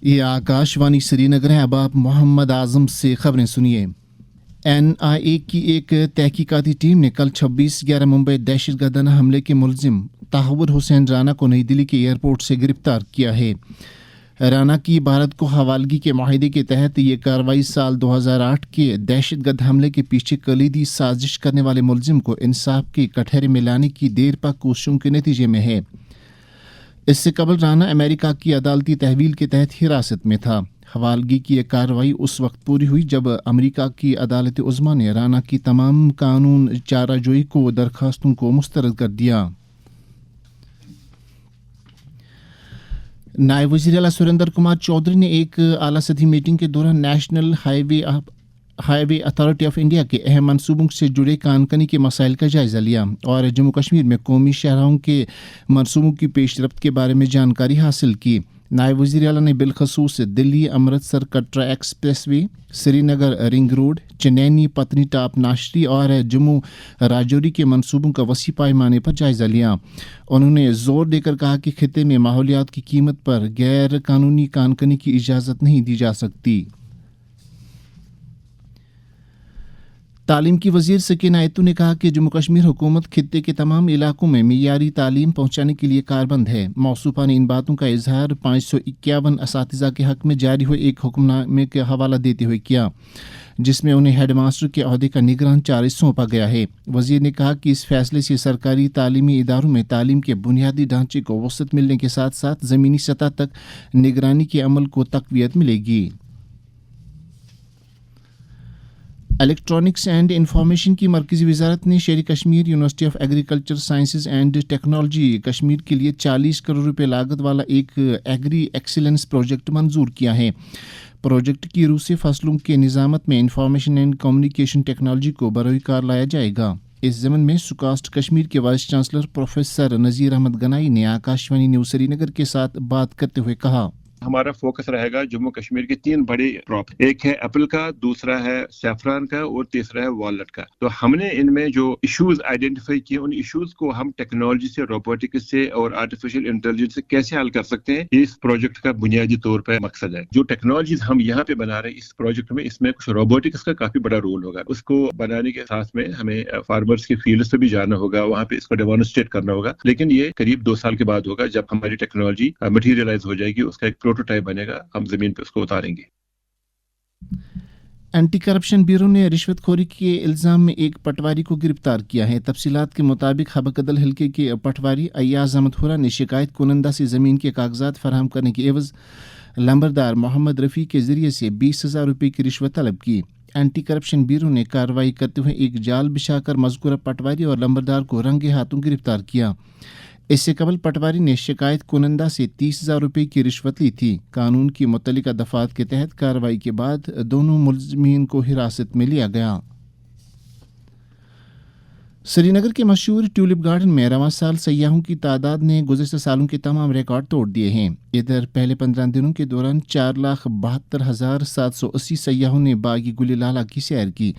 ये आकाशवाणी श्रीनगर है। अब आप मोहम्मद आजम से खबरें सुनिए। NIA की एक तहकीकाती टीम ने कल 26/11 मुंबई दहशतगर्दाना हमले के मुलजिम तहव्वुर हुसैन राना को नई दिल्ली के एयरपोर्ट से गिरफ्तार किया है। राना की भारत को हवालगी के माहिदे के तहत ये कार्रवाई साल 2008 के दहशतगर्द हमले के पीछे कलीदी साजिश करने वाले मुलजिम को इंसाफ के कटहरे में लाने की देर पा कोशिशों के नतीजे में है। इससे कबल राना अमेरिका की अदालती तहवील के तहत हिरासत में था। हवालगी की यह कार्रवाई उस वक्त पूरी हुई जब अमेरिका की अदालत उज़्मा ने राना की तमाम कानून चाराजोई को दरखास्तों को मुस्तरद कर दिया। नायब वज़ीर आला सुरेंद्र कुमार चौधरी ने एक आला सतही मीटिंग के दौरान national highway authority of India के अहम मनसूबों से जुड़े कानकनी के मसाइल का जायज़ा लिया और जम्मू कश्मीर में कौमी शाहराहों के मनसूबों की पेशरफ्त के बारे में जानकारी हासिल की। नायब वज़ीर आला ने बिलखसूस Delhi Amritsar Katra expressway, Srinagar ring road, Chenani Patnitop Nashri और जम्मू राजौरी के मनसूबों का वसी पैमाने पर जायज़ा लिया। उन्होंने ज़ोर देकर कहा कि खिते में माहौलियात की कीमत पर गैर कानूनी कानकनी की इजाज़त नहीं दी जा सकती। तालीम की वज़ीर सकीना आयतू ने कहा कि जम्मू कश्मीर हुकूमत खित्ते के तमाम इलाकों में मियारी तालीम पहुँचाने के लिए कारबंद है। मौसूफा ने इन बातों का इजहार 551 असातिज़ा के हक़ में जारी हुए एक हुक्मनामे का हवाला देते हुए किया, जिसमें उन्हें हेड मास्टर के अहदे का निगरान चार्ज सौंपा गया है। वज़ीर ने कहा कि इस फैसले से सरकारी तालीमी इदारों में तालीम के बुनियादी ढांचे को वसअत मिलने के साथ साथ ज़मीनी सतह तक निगरानी के अमल को तक़वियत मिलेगी। इलेक्ट्रॉनिक्स एंड इंफॉर्मेशन की मरकज़ी वज़ारत ने शेर Kashmir university of agriculture sciences and technology Kashmir के लिए 40 करोड़ रुपए लागत वाला एक एग्री एक्सीलेंस प्रोजेक्ट मंजूर किया है। प्रोजेक्ट की रूह से फसलों के निज़ामत में इंफॉर्मेशन एंड कम्युनिकेशन टेक्नोलॉजी को बरोए कार लाया जाएगा। इस ज़मन में सुकास्ट कश्मीर के वाइस चांसलर प्रोफेसर नज़ीर अहमद गनाई ने आकाशवाणी न्यूज़ श्रीनगर के साथ बात करते हुए कहा, हमारा फोकस रहेगा जम्मू कश्मीर के 3 बड़े क्रॉप, एक है एप्पल का, दूसरा है सैफरान का और तीसरा है वॉलनट का। तो हमने इनमें जो इश्यूज आइडेंटिफाई किए, उन इश्यूज को हम टेक्नोलॉजी से, रोबोटिक्स से और आर्टिफिशियल इंटेलिजेंस से कैसे हल कर सकते हैं, इस प्रोजेक्ट का बुनियादी तौर पर मकसद है। जो टेक्नोलॉजीज हम यहाँ पे बना रहे हैं इस प्रोजेक्ट में, इसमें कुछ रोबोटिक्स का काफी बड़ा रोल होगा। उसको बनाने के साथ में हमें फार्मर्स के फील्ड से भी जाना होगा, वहाँ पे इसको डेमोन्स्ट्रेट करना होगा। लेकिन ये करीब 2 साल के बाद होगा जब हमारी टेक्नोलॉजी मटीरियलाइज हो जाएगी, उसका एक प्रोटोटाइप बनेगा, हम जमीन पे उसको उतारेंगे। एंटी करप्शन ब्यूरो ने रिश्वतखोरी के इल्ज़ाम में एक पटवारी को गिरफ्तार किया है। तफसीलात के मुताबिक हबकदल हल्के के पटवारी अय्याज अहमद हुरा ने शिकायत कुनंदा से ज़मीन के कागजात फराहम करने के एवज़ लंबरदार मोहम्मद रफ़ी के ज़रिए से 20,000 रुपये की रिश्वत तलब की। एंटी करप्शन ब्यूरो ने कार्रवाई करते हुए एक जाल बिछाकर मज़कूरा पटवारी और लंबरदार को रंगे हाथों गिरफ्तार किया। इससे कबल पटवारी ने शिकायत कुनंदा से 30,000 रुपये की रिश्वत ली थी। कानून की मुतल्लिका दफ़ात के तहत कार्रवाई के बाद दोनों मुलज़मीन को हिरासत में लिया गया। श्रीनगर के मशहूर ट्यूलिप गार्डन में रवां साल सयाहों की तादाद ने गुज़श्ता सालों के तमाम रिकॉर्ड तोड़ दिए हैं। इधर पहले 15 दिनों के दौरान 4,72,780 सयाहों ने बागी गुल लाला की सैर की,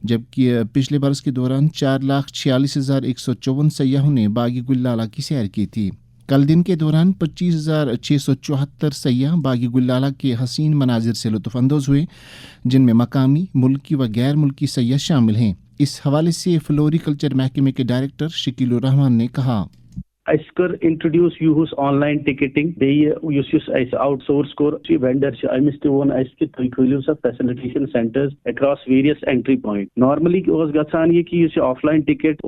जबकि पिछले बरस के दौरान 4,46,154 सयाहों ने बागी गुल लाला की सैर की थी। कल दिन के दौरान 25,674 सयाह बागी गुल लाला के हसीन मनाजिर से लुत्फ़अंदोज़ हुए, जिनमें मकामी, मुल्की व गैर मुल्की सयाह शामिल हैं। इस हवाले से फ्लोरिकल्चर महकमे के डायरेक्टर शकीलुर रहमान ने कहा, अस कर इंट्रोड्यूस यूस ऑनलाइन टिकटिंग बेस आउटसोर्स कोर वेंडर अमिस तोन कि तुम खोलो सा facilitation centres across various entry point. Normally गसान ये कि ऑफलाइन टिकट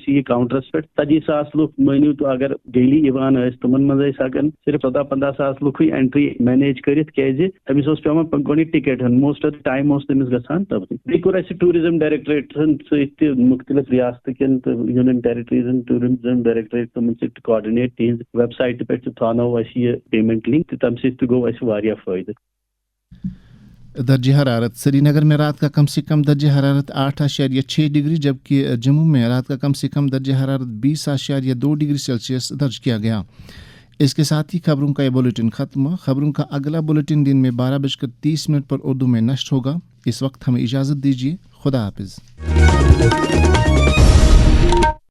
ये काउंटरस पे 40,000 लुक मानियो तो अगर डेली तुमन मज सिर्फ 14-15,000 लुक एंट्री मैनेज कर तमिस पे गोड ticket most of the time तमिस गसान तब कोर टूरिज्म डायरेक्टरेट मुख्तलिफ रियासत कन यूनियन टेरिटरीजन टूरिज्म डायरेक्टरेट कोऑर्डिनेट तिहज वेबसाइट पे थानो ये पेमेंट लिंक तम से गो वारिया फायदा। दर्जे हरारत श्रीनगर में रात का कम से कम दर्जे हरारत 8.6 डिग्री, जबकि जम्मू में रात का कम से कम दर्जे हरारत 20.2 डिग्री सेल्सियस दर्ज किया गया। इसके साथ ही खबरों का ये बुलेटिन खत्म हुआ। खबरों का अगला बुलेटिन दिन में 12:30 पर उर्दू में नष्ट होगा। इस वक्त हमें इजाज़त दीजिए। खुदा हाफिज़।